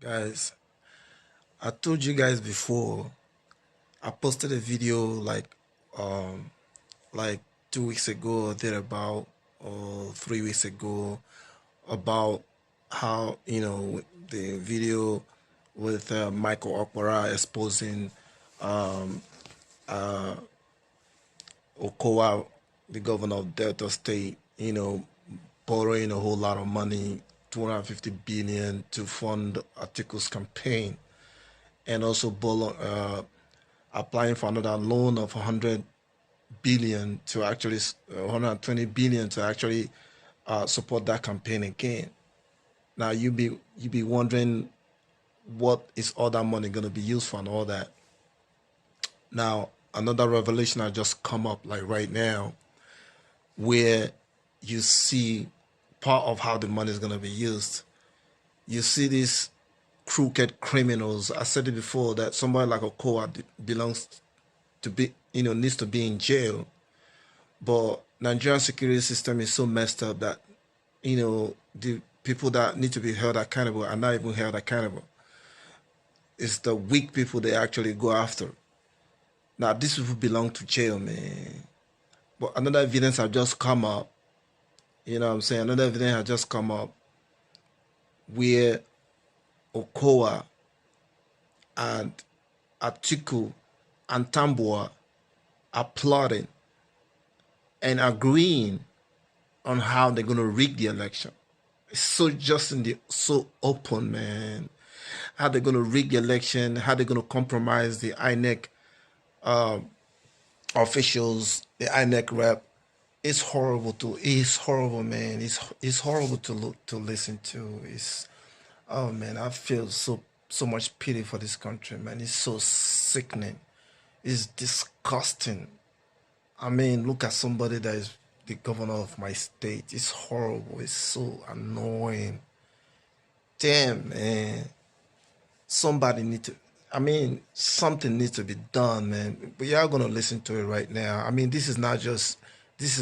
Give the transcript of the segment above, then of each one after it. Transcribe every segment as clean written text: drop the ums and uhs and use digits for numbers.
Guys, I told you guys before, I posted a video um like 2 weeks ago or thereabout, or 3 weeks ago, about how the video with Michael Okowa exposing um uh Okowa, the governor of Delta State, borrowing a whole lot of money, 250 billion to fund Atiku's campaign, and also applying for another loan of 100 billion to actually 120 billion to actually support that campaign again. Now you be wondering what is all that money going to be used for and all that. Now another revelation has just come up like right now, where you see part of how the money is going to be used. You see these crooked criminals. I said it before that somebody like Okowa belongs to be, needs to be in jail. But Nigerian security system is so messed up that, the people that need to be held accountable are not even held accountable. It's the weak people they actually go after. Now, these people belong to jail, man. But another evidence has just come up. You know what I'm saying? Another evidence has just come up where Okowa and Atiku and Tambuwa are plotting and agreeing on how they're going to rig the election. It's so open, man. How they're going to rig the election, how they're going to compromise the INEC officials, the INEC rep. It's horrible, man. It's horrible to listen to. Oh man, I feel so much pity for this country, man. It's so sickening. It's disgusting. I mean, look at somebody that is the governor of my state. It's horrible. It's so annoying. Damn, man. Somebody need to. I mean, something needs to be done, man. But y'all gonna listen to it right now. I mean, this is not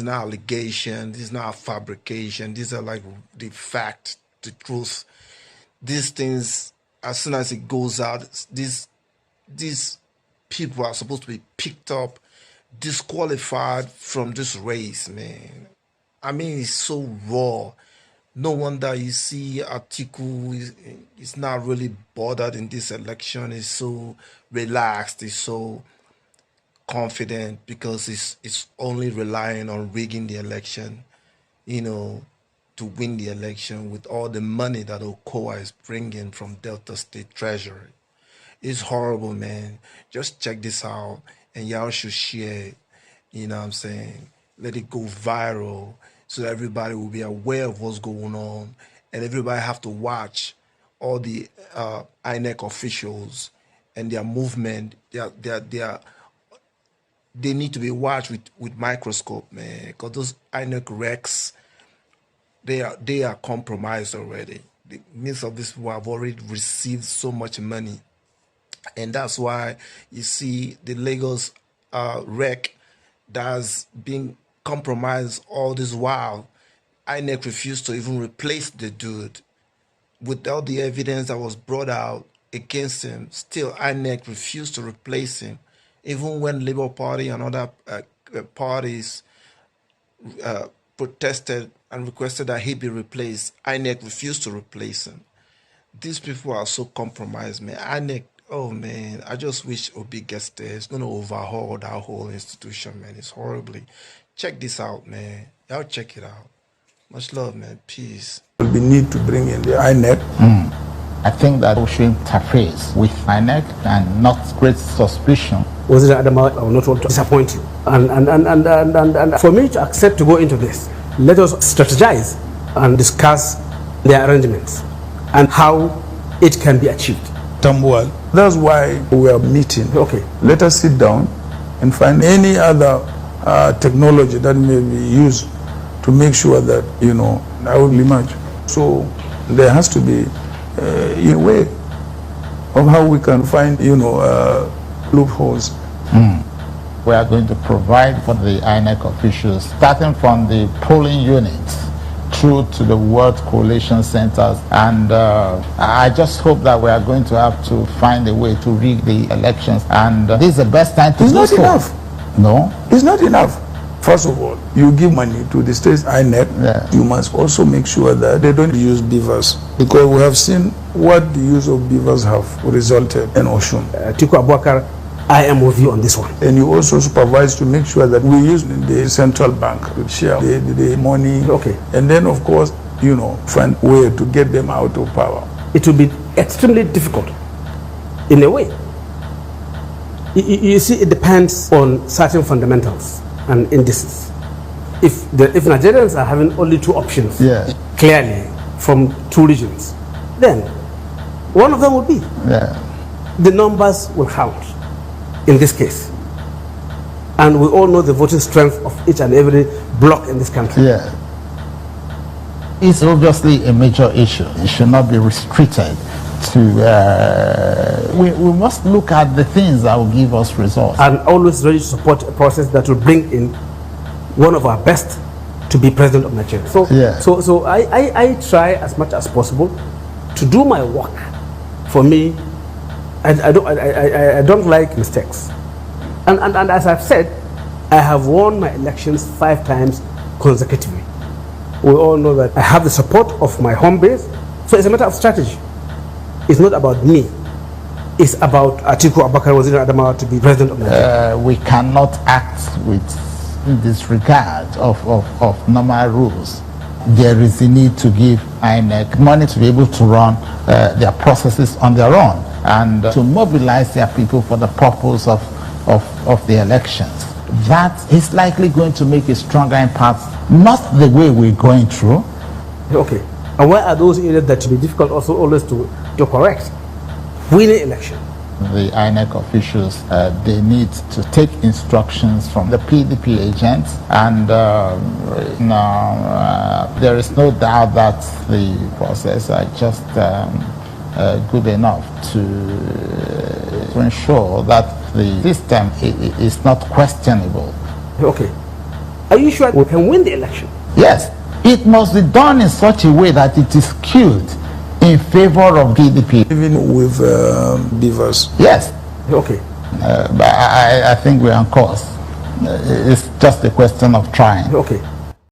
allegation. This is not fabrication. These are like the fact, the truth. These things, as soon as it goes out, these people are supposed to be picked up, disqualified from this race, man. I mean, it's so raw. No wonder you see Atiku is not really bothered in this election. He's so relaxed. He's so confident because it's only relying on rigging the election, to win the election with all the money that Okowa is bringing from Delta State Treasury. It's horrible, man. Just check this out, and y'all should share it. You know what I'm saying? Let it go viral so that everybody will be aware of what's going on, and everybody have to watch all the INEC officials and their movement. They need to be watched with microscope, man, because those INEC recs, they are compromised already. The means of these people have already received so much money, and that's why you see the Lagos rec that's being compromised all this while. INEC refused to even replace the dude. Without the evidence that was brought out against him, still INEC refused to replace him. Even when Labour Party and other parties protested and requested that he be replaced, INEC refused to replace him. These people are so compromised, man. INEC, oh man, I just wish Obi gets there. It's going to overhaul that whole institution, man. It's horribly. Check this out, man. Y'all check it out. Much love, man. Peace. We need to bring in the INEC. I think that we should interface with INEC and not create suspicion. Was it Adama? I will not want to disappoint you. And for me to accept to go into this, let us strategize and discuss the arrangements and how it can be achieved. Tambuwa. That's why we are meeting. Okay. Let us sit down and find any other technology that may be used to make sure that, that will be much. So there has to be a way of how we can find, loopholes. We are going to provide for the INEC officials, starting from the polling units through to the World Coalition Centers, and I just hope that we are going to have to find a way to rig the elections, and this is the best time to do so. It's not enough. No? It's not enough. First of all, you give money to the state INEC. Yeah. You must also make sure that they don't use beavers, because we have seen what the use of beavers have resulted in Oshun. Atiku Abubakar, I am with you on this one. And you also supervise to make sure that we use the central bank to share the money. Okay. And then, of course, find a way to get them out of power. It will be extremely difficult, in a way. You see, it depends on certain fundamentals and indices. If Nigerians are having only two options, Yeah. clearly from two regions, then one of them will be. Yeah. The numbers will count in this case. And we all know the voting strength of each and every bloc in this country. Yeah. It's obviously a major issue. It should not be restricted to, we must look at the things that will give us results. And always ready to support a process that will bring in one of our best to be president of Nigeria. So, Yeah. so I try as much as possible to do my work. For me, I don't like mistakes. And as I've said, I have won my elections 5 times consecutively. We all know that I have the support of my home base. So it's a matter of strategy. It's not about me. It's about Atiku Abubakar Waziri Adamawa to be president of Nigeria. We cannot act with disregard of normal rules. There is a need to give INEC money to be able to run their processes on their own, and to mobilize their people for the purpose of the elections. That is likely going to make a stronger impact, not the way we're going through. Okay. And where are those areas that will be difficult also always to correct? Winning election. The INEC officials, they need to take instructions from the PDP agents, and there is no doubt that the process are just good enough to ensure that the system is not questionable. Okay. Are you sure we can win the election? Yes, it must be done in such a way that it is skewed in favor of PDP. Even with beavers. Yes. Okay. But I think we're on course. It's just a question of trying. Okay.